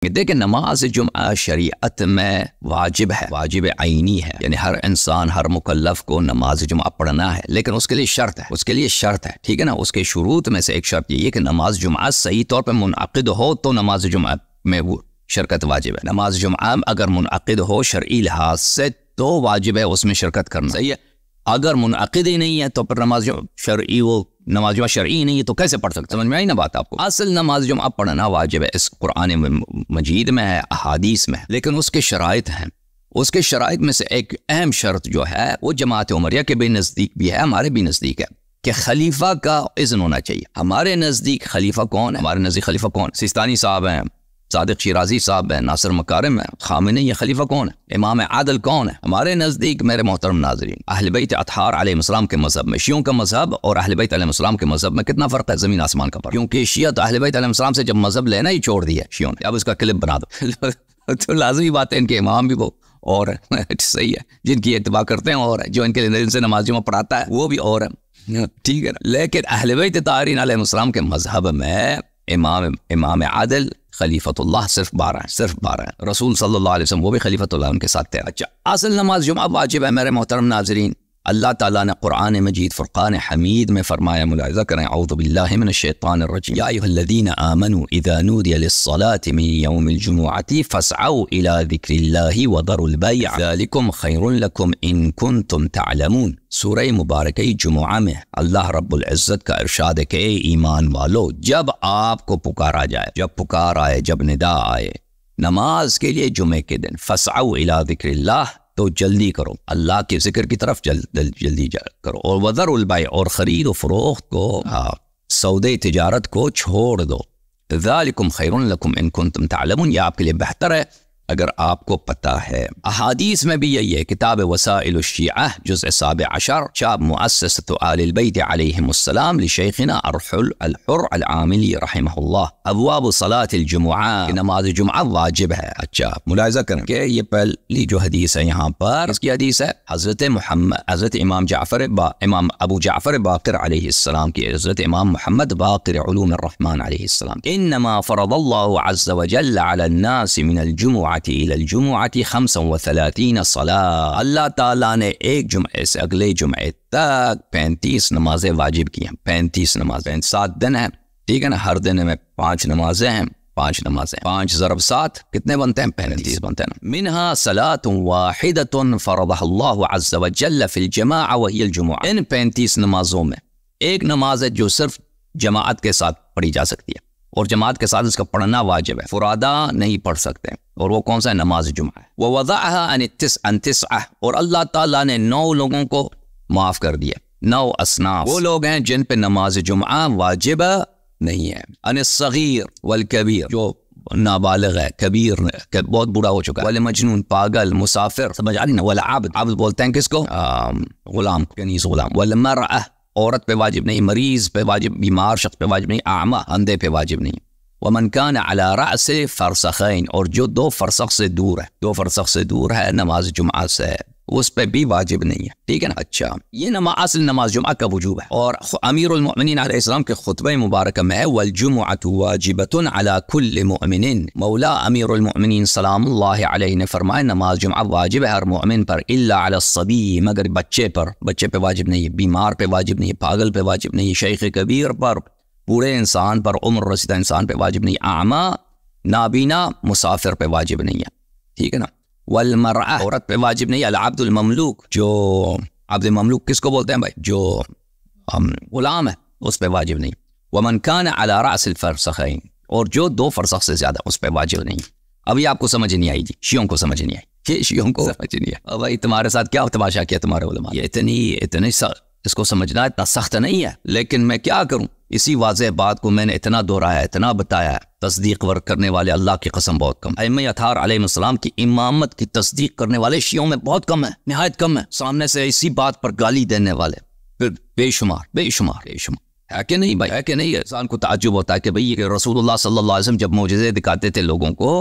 دیکھیں نماز جمعہ شریعت میں واجب ہے، واجب عینی ہے، یعنی ہر انسان ہر مکلف کو نماز جمعہ پڑھنا ہے، لیکن اس کے لیے شرط ہے، اس کے لیے شرط ہے، ٹھیک ہے نا۔ اس کے شروط میں سے ایک شرط یہ ہے کہ نماز جمعہ صحیح طور پہ منعقد ہو تو نماز جمعہ میں وہ شرکت واجب ہے۔ نماز جمعہ اگر منعقد ہو شرعی لحاظ سے تو واجب ہے اس میں شرکت کرنا، صحیح ہے۔ اگر منعقد ہی نہیں ہے تو پھر نماز جمعہ شرعی نہیں ہے تو کیسے پڑھ سکتے؟ سمجھ میں آئی نا بات آپ کو؟ اصل نماز جمعہ پڑھنا واجب ہے، اس قرآن مجید میں ہے، احادیث میں ہے، لیکن اس کے شرائط ہیں۔ اس کے شرائط میں سے ایک اہم شرط جو ہے وہ جماعت عمریہ کے بھی نزدیک بھی ہے، ہمارے بھی نزدیک ہے، کہ خلیفہ کا اذن ہونا چاہیے۔ ہمارے نزدیک خلیفہ کون ہے؟ ہمارے نزدیک خلیفہ کون؟ سیستانی صاحب ہیں، صادق شیرازی صاحب ہیں، ناصر مکارم ہیں، خامنئی۔ یہ خلیفہ کون ہے؟ امام عادل کون ہے؟ ہمارے نزدیک میرے محترم ناظرین، اہل بیت اطہار علیہ السلام کے مذہب میں، شیعوں کا مذہب اور اہل بیت علیہ السلام کے مذہب میں کتنا فرق ہے؟ زمین آسمان کا فرق۔ کیونکہ شیعہ تو اہل بیت علیہ السلام سے جب مذہب لینا ہی چھوڑ دیا شیعوں نے، اب اس کا کلپ بنا دو تو لازمی بات ہے ان کے امام بھی وہ اور صحیح ہے، جن کی اتباع کرتے ہیں اور جو ان کے سے نماز جمعہ پڑھاتا ہے وہ بھی اور ہے، ٹھیک ہے نا۔ لیکن اہل بیت طاہرین علیہ السلام کے مذہب میں امام عادل خلیفۃ اللہ صرف 12 ہیں، صرف 12 ہیں۔ رسول صلی اللہ علیہ وسلم وہ بھی خلیفۃ اللہ ان کے ساتھ تھے۔ اچھا، اصل نماز جمعہ واجب ہے میرے محترم ناظرین۔ اللہ تعالیٰ نے قرآن مجید فرقان حمید میں فرمایا، ملاحظہ کریں، اعوذ باللہ من الشیطان الرجیم، یا ایھا الذین آمنوا اذا نودی للصلاة من یوم الجمعة فاسعوا الى ذکر اللہ وذروا البیع ذلکم خیر لکم ان کنتم تعلمون۔ سورہ مبارکہ جمعہ میں اللہ رب العزت کا ارشاد ہے کہ اے ایمان والو، جب آپ کو پکارا جائے، جب پکار آئے، جب ندا آئے نماز کے لیے جمعے کے دن، فاسعوا الى ذکر اللہ، تو جلدی کرو اللہ کے ذکر کی طرف جلدی کرو، اور وذروا البیع، اور خرید و فروخت کو، سودے تجارت کو چھوڑ دو۔ ذالکم خیر لکم ان کنتم تعلمون، یہ آپ کے لیے بہتر ہے اگر آپ کو پتہ ہے۔ احادیث میں بھی یہی ہے، کتاب وسائل الشیعہ جزء 17 چاپ مؤسسۃ آل البیت علیہم السلام لشیخنا الحر العاملی رحمہ اللہ، ابواب صلاۃ الجمعہ، کہ نماز جمعہ واجب ہے۔ اچھا، ملاحظہ کریں کہ یہ پہلی جو حدیث ہے یہاں پر، اس کی حدیث ہے حضرت امام ابو جعفر باقر علیہ السلام کی، حضرت امام محمد باقر علوم الرحمن علیہ السلام، انما فرض اللہ عز وجل علی الناس من الجمعہ الى الجمعة 35 صلاة، اللہ تعالیٰ نے ایک جمعے سے اگلے جمعے تک 35 نمازیں واجب کی ہیں۔ 35 نمازیں، 7 دن ہیں، ٹھیک ہے نا، ہر دن میں 5 نمازیں ہیں، 5 نمازیں، 5 ضرب 7 کتنے بنتے ہیں؟ 35 بنتے ہیں۔ منها صلاة واحدة فرضها اللہ عز وجل في الجماعة وهي الجمعة، ان 35 نمازوں میں ایک نماز ہے جو صرف جماعت کے ساتھ پڑھی جا سکتی ہے، اور جماعت کے ساتھ اس کا پڑھنا واجب ہے، فرادہ نہیں پڑھ سکتے، اور وہ کون سا ہے؟ نماز جمعہ ہے۔ وَوَضَعَهَا عَنِ 9، اور اللہ تعالیٰ نے 9 لوگوں کو معاف کر دیا، 9 اصناف، وہ لوگ ہیں جن پہ نماز جمعہ واجب نہیں ہے۔ عَنِ الصَّغِيرِ وَالْكَبِيرِ، جو نابالغ ہے، کبیر بہت بوڑھا ہو چکا ہے، وَالْمَجْنُونِ پاگل، مسافر، سمجھ آ رہی نا، وَالْعَبْدِ، عبد بولتے ہیں کس کو؟ غلام، کنیز غلام، وَالْمَرْأَةِ، عورت پہ واجب نہیں، مریض پہ واجب، بیمار شخص پہ واجب نہیں، اعمى اندھے پہ واجب نہیں۔ ومن كان على رأس فرسخین، اور جو 2 فرسخ سے دور ہے، 2 فرسخ سے دور ہے نماز جمعہ سے، اس پہ بھی واجب نہیں ہے، ٹھیک ہے نا۔ اچھا، یہ اصل نماز جمعہ کا وجوب ہے، اور امیر المؤمنین علیہ السلام کے خطبہ مبارکہ میں ہے، والجمعة واجبة على كل مؤمن، مولا امیر المؤمنین سلام اللہ علیہ نے فرمایا نماز جمعہ واجب ہے ہر مؤمن پر، الا على الصبی، مگر بچے پر، بچے پہ واجب نہیں ہے، بیمار پہ واجب نہیں ہے، پاگل پہ واجب نہیں ہے، شیخ کبیر پر، بوڑھے انسان پر، عمر رسیدہ انسان پہ واجب نہیں، اعمیٰ، نابینا، مسافر پہ واجب نہیں ہے، ٹھیک ہے نا۔ والمرأة، عورت پہ واجب نہیں، العبد المملوک، جو عبد مملوک کس کو بولتے ہیں بھائی؟ جو غلام ہے، اس پہ واجب نہیں۔ ومن كان على رأس الفرسخین، اور جو 2 فرسخ سے زیادہ، اس پہ واجب نہیں۔ ابھی آپ کو سمجھ نہیں آئی جی، شیعوں کو سمجھ نہیں آئی، یہ شیعوں کو سمجھ نہیں آئی، بھائی تمہارے ساتھ کیا تماشا کیا تمہارے علماء، یہ اتنی اس کو سمجھنا اتنا سخت نہیں ہے، لیکن میں کیا کروں، اسی واضح بات کو میں نے اتنا دہرایا، اتنا بتایا ہے، تصدیق ورک کرنے والے اللہ کی قسم بہت کم۔ ائمہ اطہار علیہ السلام کی امامت کی تصدیق کرنے والے شیعوں میں بہت کم ہیں، نہایت کم ہیں، سامنے سے اسی بات پر گالی دینے والے پھر بے شمار ہے کہ نہیں بھائی، ہے کہ نہیں؟ انسان کو تعجب ہوتا ہے کہ بھئی کہ رسول اللہ صلی اللہ علیہ وسلم جب معجزے دکھاتے تھے لوگوں کو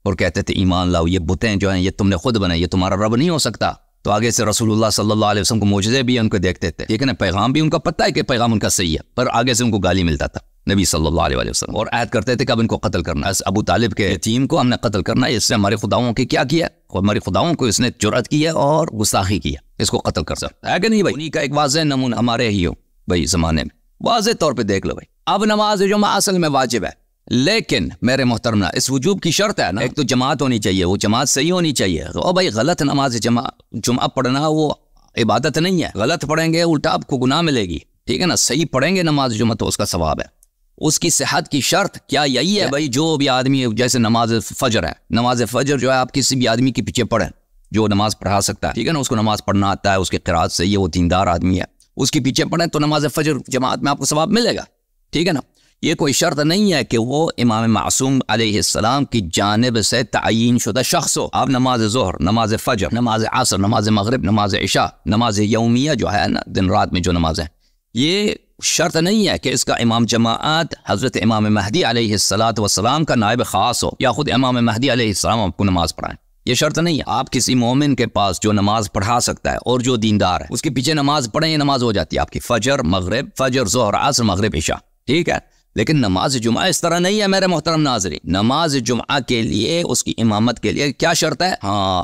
اور کہتے تھے ایمان لاؤ، یہ بتیں جو ہیں یہ تم نے خود بنائی، یہ تمہارا رب نہیں ہو سکتا، تو آگے سے رسول اللہ صلی اللہ علیہ وسلم کو معجزے بھی ان کو دیکھتے تھے، ٹھیک ہے نا، پیغام بھی ان کا پتہ ہے کہ پیغام ان کا صحیح ہے، پر آگے سے ان کو گالی ملتا تھا، نبی صلی اللہ علیہ وسلم، اور عہد کرتے تھے کہ اب ان کو قتل کرنا، ابو طالب کے یتیم کو ہم نے قتل کرنا ہے، اس نے ہمارے خداؤں کے کیا کیا، ہمارے خداؤں کو اس نے جرأت کی ہے اور گستاخی کی ہے، اس کو قتل کر سکتا ہے کہ نہیں بھائی؟ انہی کا ایک واضح نمونہ ہمارے ہی ہو بھائی زمانے میں، واضح طور پہ دیکھ لو بھائی۔ اب نماز جمعہ اصل میں واجب ہے، لیکن میرے محترم اس وجوب کی شرط ہے نا، ایک تو جماعت ہونی چاہیے، وہ جماعت صحیح ہونی چاہیے۔ اور بھائی غلط نماز جمعہ پڑھنا وہ عبادت نہیں ہے، غلط پڑھیں گے الٹا آپ کو گناہ ملے گی، ٹھیک ہے نا؟ صحیح پڑھیں گے نماز جمعہ تو اس کا ثواب ہے۔ اس کی صحت کی شرط کیا یہی ہے بھائی، جو بھی آدمی جیسے نماز فجر ہے، نماز فجر جو ہے آپ کسی بھی آدمی کے پیچھے پڑھیں جو نماز پڑھا سکتا ہے، ٹھیک ہے نا؟ اس کو نماز پڑھنا آتا ہے، اس کی قرات صحیح ہے، وہ دیندار آدمی ہے، اس کے پیچھے پڑھیں تو نماز فجر جماعت میں آپ کو ثواب ملے گا، ٹھیک ہے نا؟ یہ کوئی شرط نہیں ہے کہ وہ امام معصوم علیہ السلام کی جانب سے تعین شدہ شخص ہو۔ آپ نماز ظہر، نماز فجر، نماز عصر، نماز مغرب، نماز عشاء، نماز یومیہ جو ہے نا دن رات میں جو نماز ہے، یہ شرط نہیں ہے کہ اس کا امام جماعت حضرت امام مہدی علیہ السلام کا نائب خاص ہو یا خود امام مہدی علیہ السلام آپ کو نماز پڑھائیں، یہ شرط نہیں ہے۔ آپ کسی مومن کے پاس جو نماز پڑھا سکتا ہے اور جو دیندار ہے اس کے پیچھے نماز پڑھیں، یہ نماز ہو جاتی ہے آپ کی، فجر ظہر عصر مغرب عشاء، ٹھیک ہے؟ لیکن نماز جمعہ اس طرح نہیں ہے میرے محترم ناظرین۔ نماز جمعہ کے لیے اس کی امامت کے لیے کیا شرط ہے؟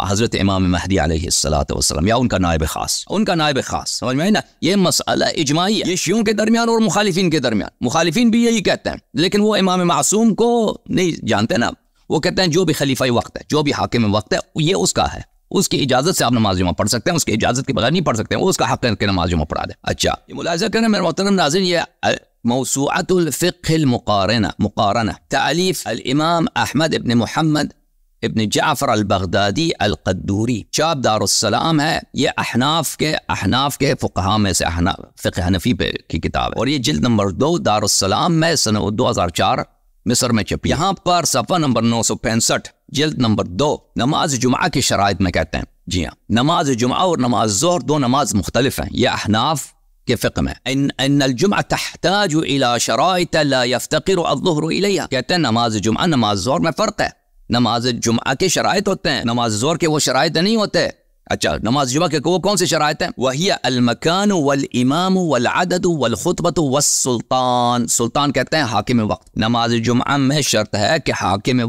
حضرت امام مہدی علیہ السلام یا ان کا نائب خاص، سمجھ میں نا؟ یہ مسئلہ اجماعی ہے، یہ شیعوں کے درمیان اور مخالفین کے درمیان، مخالفین بھی یہی کہتے ہیں، لیکن وہ امام معصوم کو نہیں جانتے نا، وہ کہتے ہیں جو بھی خلیفہ وقت ہے، جو بھی حاکم وقت ہے، یہ اس کا ہے، اس کی اجازت سے آپ نماز جمعہ پڑھ سکتے ہیں، اس کی اجازت کے بغیر نہیں پڑھ سکتے ہیں، وہ اس کا حق ہے کہ نماز جمعہ پڑھا دے۔ اچھا، یہ ملاحظہ کریں میرے محترم ناظرین، یہ موسوعۃ الفقہ المقارنہ تالیف الامام احمد ابن محمد ابن جعفر البغدادی القدوری، چاپ دار السلام ہے، یہ احناف کے فقہاء میں سے فقہ حنفی پہ کی کتاب ہے، اور یہ جلد نمبر 2 دار السلام میں سنہ 2004 مصر میں چھپی۔ یہاں پر صفحہ نمبر 965 جلد نمبر 2 نماز جمعہ کی شرائط میں کہتے ہیں، جی ہاں، نماز جمعہ اور نماز ظہر دو نماز مختلف ہیں، یہ احناف کے فقہ میں۔ ان الجمعہ تحتاج الى شرائط لا يفتقر الظہر الیہا، کہتے ہیں نماز جمعہ نماز ظہر میں فرق ہے، نماز جمعہ کے شرائط ہوتے ہیں، نماز ظہر کے وہ شرائط نہیں ہوتے۔ اچھا، نماز جمعہ کے وہ کون سے شرائط ہیں؟ وہی المکان والامام والعدد والخطبۃ والسلطان، سلطان کہتے ہیں حاکم وقت۔ نماز جمعہ میں شرط ہے کہ حاکم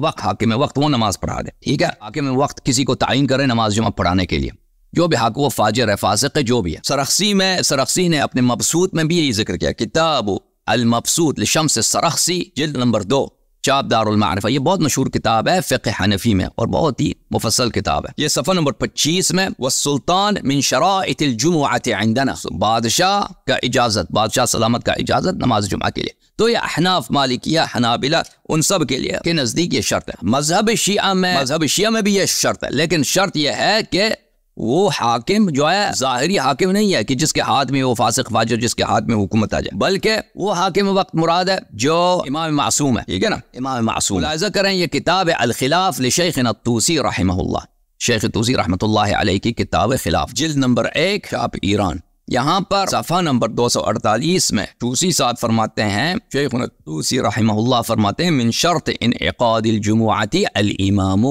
وقت وہ نماز پڑھا دے، ٹھیک ہے؟ حاکم وقت کسی کو تعین کرے نماز جمعہ پڑھانے کے لیے، جو بھی حق وہ فاجر ہے، فاسق ہے، جو بھی ہے۔ سرخسی نے اپنے مبسوط میں بھی یہی ذکر کیا، کتاب المبسوط لشمس السرخسی جلد نمبر 2 چاپ دار المعرفہ، یہ بہت مشہور کتاب ہے فقہ حنفی میں اور بہت ہی مفصل کتاب ہے۔ یہ صفحہ نمبر 25 میں والسلطان من شرائط الجمعۃ عندنا، بادشاہ سلامت کا اجازت نماز جمعہ کے لیے۔ تو یہ احناف، مالکیہ، حنابلہ، ان سب کے لیے کے نزدیک یہ شرط ہے۔ مذہب شیعہ میں بھی یہ شرط ہے، لیکن شرط یہ ہے کہ وہ حاکم جو ہے ظاہری حاکم نہیں ہے کہ جس کے ہاتھ میں وہ فاسق فاجر جس کے ہاتھ میں حکومت آ جائے، بلکہ وہ حاکم وقت مراد ہے جو امام معصوم ہے، ٹھیک ہے نا؟ امام معصوم۔ ملاحظہ کریں، یہ کتاب ہے الخلاف لشیخنا الطوسی رحمہ اللہ، شیخ طوسی رحمۃ اللہ علیہ کی کتاب خلاف، جلد نمبر 1 چاپ ایران۔ یہاں پر صفحہ نمبر 248 میں طوسی صاحب فرماتے ہیں، شیخ طوسی رحمہ اللہ فرماتے ہیں، من شرط انعقاد الجمعۃ الامام،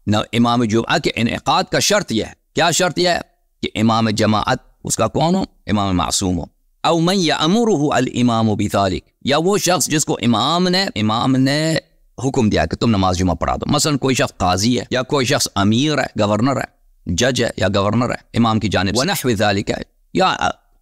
امام جمعہ کے انعقاد کا شرط یہ ہے، کیا شرط یہ ہے؟ کہ امام جماعت اس کا کون ہو؟ امام معصوم ہو، او من یامرہ الامام بذلک، یا وہ شخص جس کو امام نے حکم دیا کہ تم نماز جمعہ پڑھا دو، مثلا کوئی شخص قاضی ہے یا کوئی شخص امیر ہے، گورنر ہے، جج ہے یا گورنر ہے امام کی جانب سے، ونحو ذلک، یا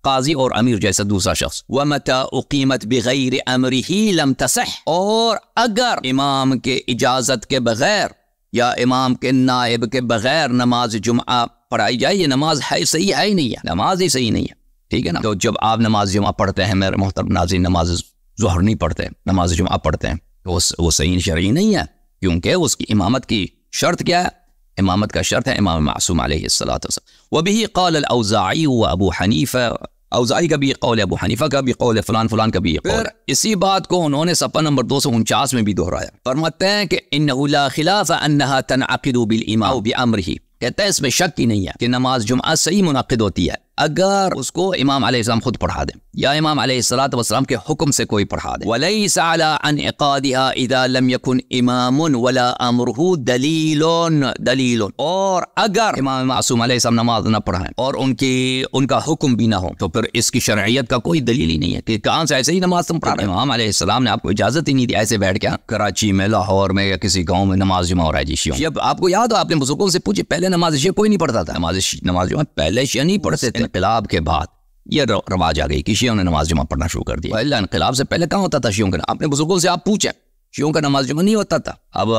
قاضی اور امیر جیسا دوسرا شخص۔ وَمَتَى أُقِيمَتْ بِغَيْرِ أَمْرِهِ لَمْ تَصِحْ، اور اگر امام کے اجازت کے بغیر یا امام کے نائب کے بغیر نماز جمعہ پڑھائی جائے، یہ نماز صحیح ہے ہی نہیں ہے، نماز ہی صحیح نہیں ہے، ٹھیک ہے نا؟ تو جب آپ نماز جمعہ پڑھتے ہیں میرے محترم ناظرین، نماز ظہر نہیں پڑھتے، نماز جمعہ پڑھتے ہیں، تو وہ صحیح شرعی نہیں ہے، کیونکہ اس کی امامت کی شرط کیا ہے؟ امامت کا شرط ہے امام معصوم علیہ السلام۔ وبه قال الاوزاعی و ابو حنیفہ، اوزاعی کا بھی قول ہے، ابو حنیفہ کا بھی قول ہے، فلان کا بھی قول ہے۔ پھر اسی بات کو انہوں نے صفحہ نمبر 249 میں بھی دہرایا، فرماتے ہیں کہ انہ لا خلاف انها تنعقد بالامام بامرہ، کہتے ہیں اس میں شک ہی نہیں ہے کہ نماز جمعہ صحیح منعقد ہوتی ہے اگر اس کو امام علیہ السلام خود پڑھا دیں یا امام علیہ الصلوۃ والسلام کے حکم سے کوئی پڑھا دے. ولیس علی انعقادها اذا لم يكن امام ولا امره دلیل. اور اگر امام معصوم علیہ السلام نماز نہ پڑھائیں اور ان کا حکم بھی نہ ہو تو پھر اس کی شرعیت کا کوئی دلیل ہی نہیں ہے کہ کہاں سے ایسے ہی نماز تم پڑھا رہے ہیں. امام علیہ السلام نے آپ کو اجازت ہی نہیں دی ایسے بیٹھ کے کراچی میں، لاہور میں یا کسی گاؤں میں نماز جمعہ ہو رہا ہے جی شیعہ. اب آپ کو یاد ہو آپ نے بزرگوں سے پوچھے پہلے نماز شیعہ کوئی نہیں پڑھتا تھا. نماز جمعہ پہلے شیعہ نہیں پڑھتے تھے. انقلاب کے بعد یہ رواج آ گئی کہ شیعوں نے نماز جمعہ پڑھنا شروع کر دیا. پہلے انقلاب سے پہلے کہاں ہوتا تھا شیعوں کا؟ اپنے بزرگوں سے آپ پوچھیں شیعوں کا نماز جمعہ نہیں ہوتا تھا. اب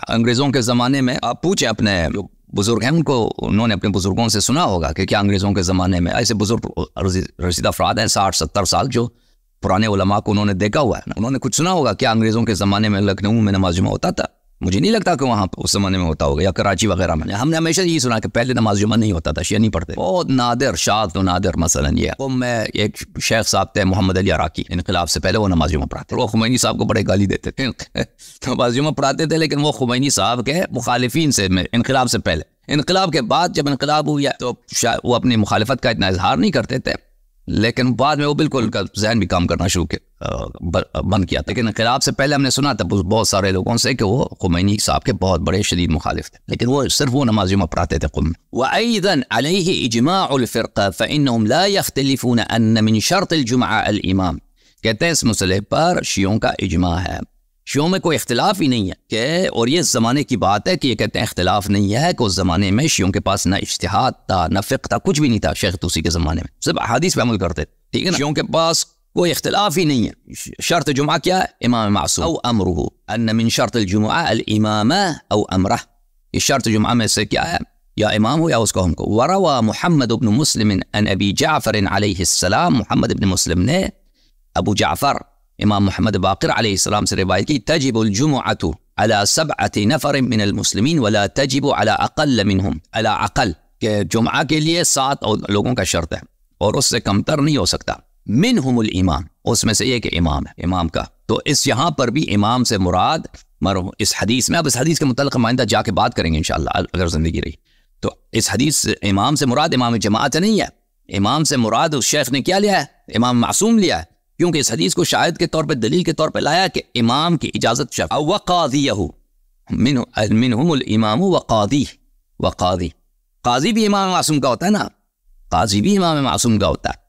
انگریزوں کے زمانے میں آپ پوچھیں اپنے جو بزرگ ہیں انہوں نے اپنے بزرگوں سے سنا ہوگا کہ کیا انگریزوں کے زمانے میں ایسے بزرگ رسیدہ افراد ہیں 60-70 سال جو پرانے علماء کو انہوں نے دیکھا ہوا ہے، انہوں نے کچھ سنا ہوگا کیا انگریزوں کے زمانے میں لکھنؤ میں نماز جمعہ ہوتا تھا؟ مجھے نہیں لگتا کہ وہاں اس زمانے میں ہوتا ہوگا یا کراچی وغیرہ میں. ہم نے ہمیشہ یہی سنا کہ پہلے نماز جمعہ نہیں ہوتا تھا، شیعہ نہیں پڑھتے. بہت نادر شاذ و نادر مثلا یہ وہ میں ایک شیخ صاحب تھے محمد علی عراقی، انقلاب سے پہلے وہ نماز جمعہ پڑھاتے. وہ خمینی صاحب کو بڑے گالی دیتے تھے، نماز جمعہ پڑھاتے تھے لیکن وہ خمینی صاحب کے مخالفین سے انقلاب سے پہلے. انقلاب کے بعد جب انقلاب ہوا تو وہ اپنی مخالفت کا اتنا اظہار نہیں کرتے تھے لیکن بعد میں وہ بالکل ان کا ذہن بھی کام کرنا شروع بند کیا. لیکن انقلاب سے پہلے ہم نے سنا تھا بہت سارے لوگوں سے کہ وہ خمینی صاحب کے بہت بڑے شدید مخالف تھے لیکن وہ صرف وہ نماز جمعہ پڑھاتے تھے قم. وأيضا عليه إجماع الفرقة فإنهم لا يختلفون أن من شرط الجمعة الإمام. کہتے ہیں اس مسئلے پر شیعوں کا اجماع ہے، شیعوں میں کوئی اختلاف ہی نہیں ہے کہ، اور یہ زمانے کی بات ہے کہ یہ کہتے ہیں اختلاف نہیں ہے کہ اس زمانے میں شیعوں کے پاس نہ اجتہاد تھا نہ فقہ تھا، کچھ بھی نہیں تھا شیخ طوسی کے زمانے میں، صرف احادیث پہ عمل کرتے. ٹھیک ہے نا، شیعوں کے پاس کوئی اختلاف ہی نہیں ہے. شرط جمعہ کیا ہے؟ امام معصوم او امرہ. ان من شرط الجمعہ الامامہ او امرہ. یہ شرط جمعہ میں سے کیا ہے؟ یا امام ہو یا اس کا حکم کو. وروى محمد بن مسلم عن ابی جعفر علیہ السلام. محمد بن مسلم نے ابو جعفر امام محمد باقر علیہ السلام سے روایت کی تجب الجمعۃ علی 7 نفر من المسلمین ولا تجب علی اقل منہم. علی اقل کہ جمعہ کے لیے 7 لوگوں کا شرط ہے اور اس سے کمتر نہیں ہو سکتا. منہم الامام، اس میں سے یہ کہ امام ہے، امام کا. تو اس یہاں پر بھی امام سے مراد اس حدیث میں، اب اس حدیث کے متعلق ہم آئندہ جا کے بات کریں گے انشاءاللہ اگر زندگی رہی. تو اس حدیث سے امام سے مراد امام جماعت نہیں ہے، امام سے مراد اس شیخ نے کیا لیا ہے؟ امام معصوم لیا ہے، کیونکہ اس حدیث کو شاہد کے طور پہ دلیل کے طور پہ لایا کہ امام کی اجازت شرط. او وقاضیہ منہم الامام وقاضی. وقاضی، قاضی بھی امام معصوم کا ہوتا ہے نا، قاضی بھی امام معصوم کا ہوتا ہے.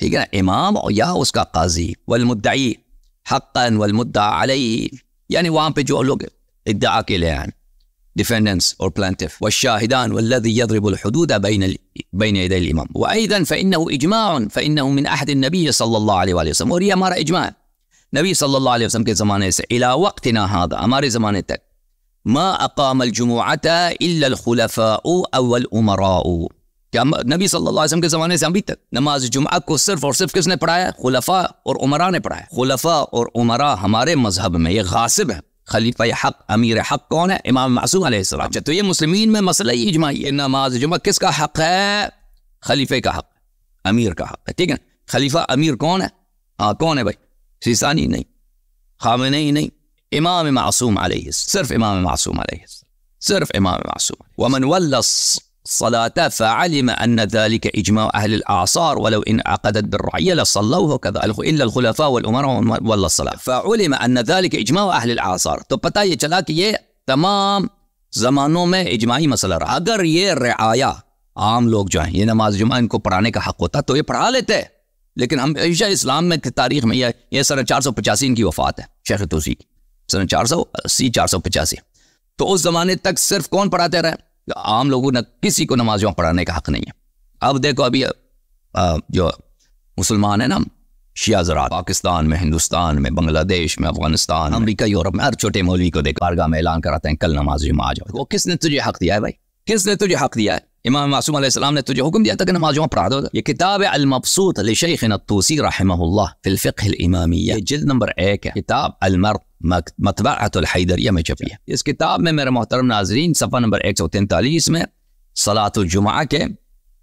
ٹھیک ہے نا، امام یا اس کا قاضی. والمدعی حقا والمدعا علیہ، یعنی وہاں پہ جو لوگ ادعا کے لے آئیں، defendants اور plaintiff. والشاهدان والذي يضرب الحدود بين يدي الامام. وايضا فانه اجماع فانه من عهد النبي صلى الله عليه وسلم. اور یہ ہمارا اجماع ہے نبی صلی اللہ علیہ وسلم کے زمانے سے الى وقتنا هذا، ہمارے زمانے تک. ما اقام الجمعة الا الخلفاء او الامراء. کہ نبی صلی اللہ علیہ وسلم کے زمانے سے ابھی تک نماز جمعہ کو صرف اور صرف کس نے پڑھایا؟ خلفاء اور عمراء نے پڑھایا. خلفاء اور عمراء ہمارے مذہب میں یہ غاصب ہے. خلیفہ حق، امیر حق کون ہے؟ امام معصوم علیہ السلام. اچھا، تو یہ مسلمین میں مسئلہ ہی اجماعی ہے، نماز جمعہ کس کا حق ہے؟ خلیفہ کا حق، امیر کا حق ہے. ٹھیک ہے، خلیفہ امیر کون ہے؟ کون ہے بھائی؟ سیستانی نہیں، خامنئی نہیں، امام معصوم علیہ، صرف امام معصوم علیہ، صرف امام معصوم. ومن ولى الصلاة فعلم أن ذلك إجماع أهل الأعصار ولو إن عقدت بالرعية لصلوه كذا إلا الخلفاء والأمراء ولى الصلاة. فعلم أن ذلك إجماع أهل الأعصار. تو پتہ یہ چلا کہ یہ تمام زمانوں میں اجماعی مسئلہ رہا. اگر یہ رعایا عام لوگ جو ہیں یہ نماز جمعہ ان کو پڑھانے کا حق ہوتا تو یہ پڑھا لیتے، لیکن ہم ہمیشہ اسلام میں تاریخ میں یہ سن 485 ان کی وفات ہے شیخ طوسی کی، سن 480-485. تو اس زمانے تک صرف کون پڑھاتے رہے؟ عام لوگوں نے کسی کو نماز جمعہ پڑھانے کا حق نہیں ہے. اب دیکھو ابھی جو مسلمان ہیں نا شیعہ حضرات، پاکستان میں، ہندوستان میں، بنگلہ دیش میں، افغانستان، امریکہ، یورپ میں، ہر چھوٹے مولوی کو دیکھ بارگاہ میں اعلان کراتے ہیں کل نماز جمعہ آ جاؤ. وہ کس نے تجھے حق دیا ہے بھائی؟ کس نے تجھے حق دیا ہے؟ امام معصوم علیہ السلام نے تجھے حکم دیا تھا کہ نماز جمعہ پڑھا دو. یہ کتاب ہے المبسوط لشیخنا الطوسی رحمہ اللہ فی الفقہ الامامیہ، جلد نمبر 1 ہے. کتاب المرد، مطبعۃ الحیدریہ میں چھپی ہے. اس کتاب میں میرے محترم ناظرین صفحہ نمبر 143 میں صلاۃ الجمعہ کے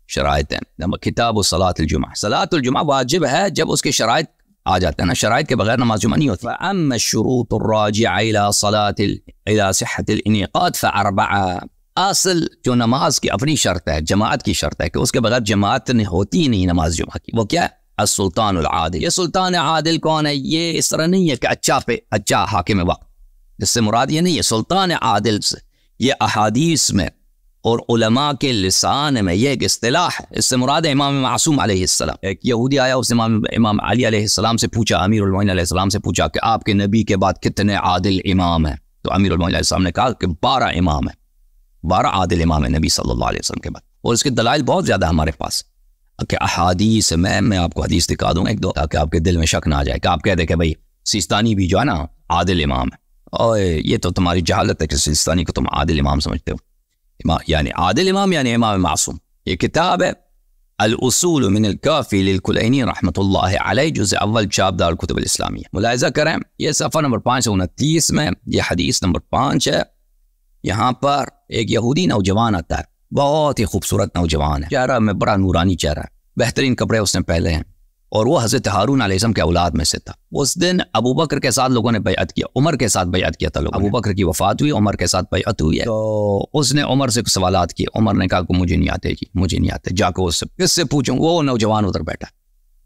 شرائط ہیں. کتاب صلاۃ الجمعہ، صلاۃ الجمعہ واجب ہے جب اس کے شرائط آ جاتے ہیں نا، شرائط کے بغیر نماز جمعہ نہیں ہوتی. فاما الشروط الراجعہ الى صلاۃ الى صحة الانعقاد فاربعہ. اصل جو نماز کی اپنی شرط ہے، جماعت کی شرط ہے کہ اس کے بغیر جماعت نہیں ہوتی نہیں نماز جمعہ کی، وہ کیا ہے؟ السلطان العادل۔ یہ سلطان عادل کون ہے؟ یہ اس طرح نہیں ہے کہ اچھا حاکم وقت، جس سے مراد یہ نہیں ہے۔ سلطان عادل سے یہ احادیث میں اور علماء کے لسان میں یہ ایک اصطلاح ہے، اس سے مراد ہے امام معصوم علیہ السلام۔ ایک یہودی آیا، اس نے امام علی علیہ السلام سے پوچھا، امیر المومنین علیہ السلام سے پوچھا کہ آپ کے نبی کے بعد کتنے عادل امام ہیں؟ تو امیر المومنین علیہ السلام نے کہا کہ 12 امام ہیں، 12 عادل امام ہیں نبی صلی اللہ علیہ وسلم کے بعد، اور اس کے دلائل بہت زیادہ ہمارے پاس کہ احادیث میں آپ کو حدیث دکھا دوں ایک دو تاکہ آپ کے دل میں شک نہ آ جائے کہ آپ کہہ دیں کہ بھائی سیستانی بھی جو ہے نا عادل امام ہے، اور یہ تو تمہاری جہالت ہے کہ سیستانی کو تم عادل امام سمجھتے ہو۔ یعنی عادل امام یعنی امام معصوم۔ یہ کتاب ہے الاصول من الکافی للکلینی رحمۃ اللہ علیہ، جزء اول، چاپ دار الکتب الاسلامیہ۔ ملاحظہ کریں یہ صفحہ نمبر 529 میں یہ حدیث نمبر 5 ہے۔ یہاں پر ایک یہودی نوجوان آتا ہے، بہت ہی خوبصورت نوجوان ہے، چہرہ میں بڑا نورانی چہرہ ہے، بہترین کپڑے اس نے پہلے ہیں، اور وہ حضرت ہارون علیہ السلام کے اولاد میں سے تھا۔ اس دن ابو بکر کے ساتھ لوگوں نے بیعت کیا، عمر کے ساتھ بیعت کیا تھا لوگوں نے۔ ابو بکر کی وفات ہوئی، عمر کے ساتھ بیعت ہوئی ہے، تو اس نے عمر سے سوالات کیے۔ عمر نے کہا کہ مجھے نہیں آتے جی، مجھے نہیں آتے، جا کے اس سے کس سے پوچھوں؟ وہ نوجوان ادھر بیٹھا،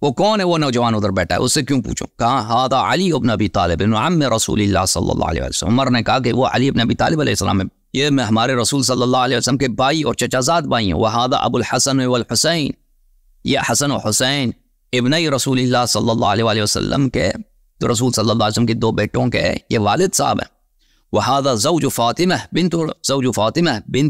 وہ کون ہے؟ وہ نوجوان ادھر بیٹھا ہے، اس سے کیوں پوچھوں؟ کہا ہذا علی ابن ابی طالب ابن عم رسول اللہ صلی اللہ علیہ وسلم۔ عمر نے کہا کہ وہ علی ابن ابی طالب علیہ السلام ہے، یہ میں ہمارے رسول صلی اللہ علیہ وسلم کے بھائی اور چچا زاد بھائی ہیں۔ وہذا ابو الحسن والحسین، یہ حسن و حسین ابنی رسول اللہ صلی اللہ علیہ وسلم کے، تو رسول صلی اللہ علیہ وسلم کے 2 بیٹوں کے یہ والد صاحب ہیں۔ وہذا زوج فاطمہ بنت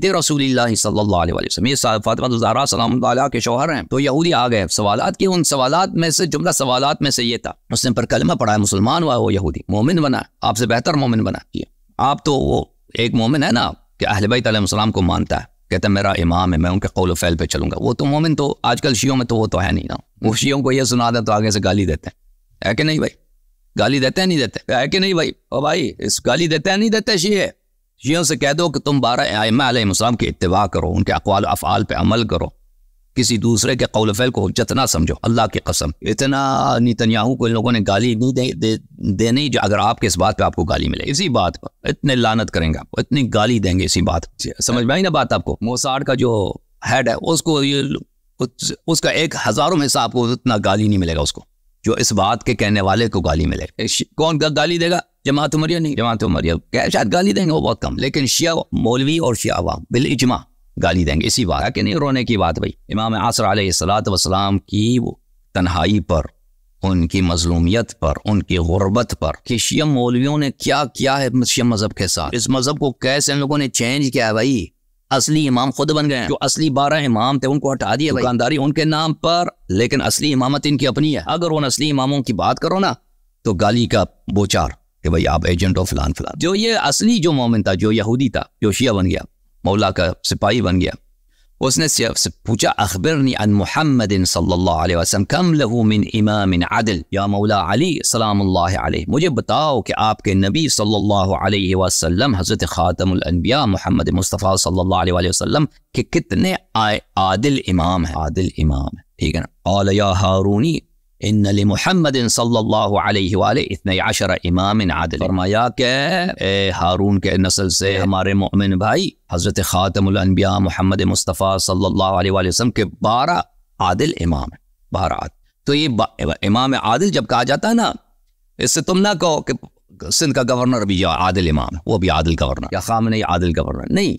رسول اللہ صلی اللہ علیہ وسلم، یہ فاطمہ الزہرا سلام اللہ علیہا کے شوہر ہیں۔ تو یہودی آ گئے، سوالات کیے، ان سوالات میں سے جملہ سوالات میں سے یہ تھا، اس نے پر کلمہ پڑھا ہے، مسلمان ہوا، وہ یہودی مومن بنا، آپ سے بہتر مومن بنا۔ آپ تو وہ ایک مومن ہے نا کہ اہل بیت علیہ السلام کو مانتا ہے، کہتا ہے میرا امام ہے، میں ان کے قول و فعل پہ چلوں گا، وہ تو مومن تو آج کل شیعوں میں تو وہ تو ہے نہیں نا، وہ شیعوں کو یہ سنا دیں تو آگے سے گالی دیتے ہیں، ہے کہ نہیں بھائی؟ گالی دیتے ہیں نہیں دیتے؟ ہے کہ نہیں بھائی؟ او بھائی اس گالی دیتے ہیں نہیں دیتے؟ شیعوں سے کہہ دو کہ تم 12 ائمہ علیہ السلام کی اتباع کرو، ان کے اقوال و افعال پہ عمل کرو، کسی دوسرے کے قول و فعل کو حجت نہ سمجھو، اللہ کی قسم اتنا نیتنیاہو کو ان لوگوں نے گالی نہیں دینی جو اگر آپ کے اس بات پہ آپ کو گالی ملے، اسی بات پر اتنے لعنت کریں گے، آپ کو اتنی گالی دیں گے اسی بات پر۔ سمجھ میں آئی نا بات آپ کو؟ موساد کا جو ہیڈ ہے اس کو اس کا 1000 میں سے آپ کو اتنا گالی نہیں ملے گا اس کو جو اس بات کے کہنے والے کو گالی ملے۔ کون گالی دے گا؟ جماعت عمریہ نہیں، جماعت عمریہ شاید گالی دیں گے وہ بہت کم، لیکن شیعہ مولوی اور شیعہ عوام بالاجماع گالی دیں گے، اسی بات ہے کہ نہیں رونے کی بات بھائی۔ امام عاصر علیہ السلام کی وہ تنہائی پر، ان کی مظلومیت پر، ان کی غربت پر، کہ شیعہ مولویوں نے کیا کیا ہے شیعہ مذہب کے ساتھ، اس مذہب کو کیسے ان لوگوں نے چینج کیا ہے بھائی۔ اصلی امام خود بن گئے ہیں، جو اصلی 12 امام تھے ان کو ہٹا دیا، دکانداری ان کے نام پر، لیکن اصلی امامت ان کی اپنی ہے۔ اگر ان اصلی اماموں کی بات کرو نا تو گالی کا بوچار کہ بھائی آپ ایجنٹ ہو فلان فلان۔ جو یہ اصلی جو مومن تھا، جو یہودی تھا، جو شیعہ بن گیا، مولا کا سپاہی بن گیا، اس نے سے پوچھا اخبرنی عن محمد صلی اللہ علیہ وسلم کم لہو من امام عدل، یا مولا علی سلام اللہ علیہ مجھے بتاؤ کہ آپ کے نبی صلی اللہ علیہ وسلم حضرت خاتم الانبیاء محمد مصطفیٰ صلی اللہ علیہ وسلم کے کتنے عادل امام ہیں، عادل امام ہیں، ٹھیک ہے نا؟ قال یا ہارونی ان لمحمد صلی اللہ علیہ وآلہ 12 امام عادل، فرمایا کہ اے ہارون کے نسل سے ہمارے مؤمن بھائی حضرت خاتم الانبیاء محمد مصطفیٰ صلی اللہ علیہ وآلہ وسلم کے 12 عادل امام ہیں، 12 عادل۔ تو یہ امام عادل جب کہا جاتا ہے نا، اس سے تم نہ کہو کہ سندھ کا گورنر بھی عادل امام ہے، وہ بھی عادل گورنر، یا خامنہ عادل گورنر، نہیں،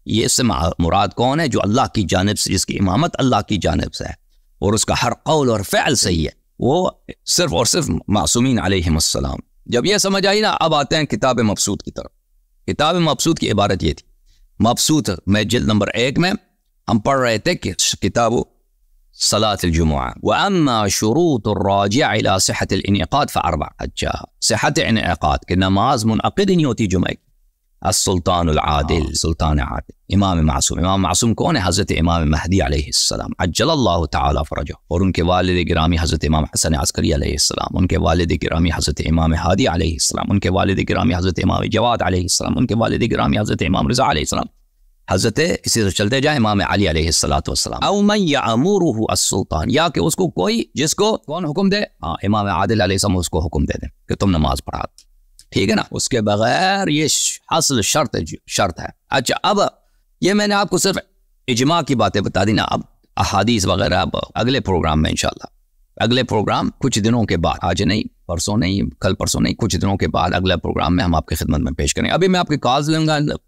یہ اس سے مراد کون ہے؟ جو اللہ کی جانب سے، جس کی امامت اللہ کی جانب سے ہے اور اس کا ہر قول اور فعل صحیح ہے، وہ صرف اور صرف معصومین علیہم السلام۔ جب یہ سمجھ آئی نا، اب آتے ہیں کتاب مبسوط کی طرف۔ کتاب مبسوط کی عبارت یہ تھی، مبسوط میں جلد نمبر 1 میں ہم پڑھ رہے تھے کہ کتاب صلاة الجمعہ، وَأَمَّا شُرُوطُ الراجع إلى صحة الانعقاد فأربع۔ اچھا، صحت انعقاد کہ نماز منعقد نہیں ہوتی جمعہ کی۔ السلطان العادل، سلطان عادل، امام معصوم۔ امام معصوم کون ہے؟ حضرت امام مہدی علیہ السلام عجل اللہ تعالی فرجہ، اور ان کے والد گرامی حضرت امام حسن عسکری علیہ السلام، ان کے والد گرامی حضرت امام ہادی علیہ السلام، ان کے والد گرامی حضرت امام جواد علیہ السلام، ان کے والد گرامی حضرت امام رضا علیہ السلام، حضرت اسی سے چلتے جائیں امام علی علیہ السلام۔ او من یامرہ السلطان، یا کہ اس کو کوئی، جس کو کون حکم دے؟ امام عادل علیہ السلام اس کو حکم دے دیں کہ تم نماز پڑھا، ٹھیک ہے نا؟ اس کے بغیر یہ اصل شرط ہے۔ اچھا، اب یہ میں نے آپ کو صرف اجماع کی باتیں بتا دی نا. اب احادیث وغیرہ اب اگلے پروگرام میں انشاءاللہ، اگلے پروگرام کچھ دنوں کے بعد، آج نہیں، پرسوں نہیں، کل پرسوں نہیں، کچھ دنوں کے بعد اگلا پروگرام میں ہم آپ کی خدمت میں پیش کریں. ابھی میں آپ کے کالز لوں گا.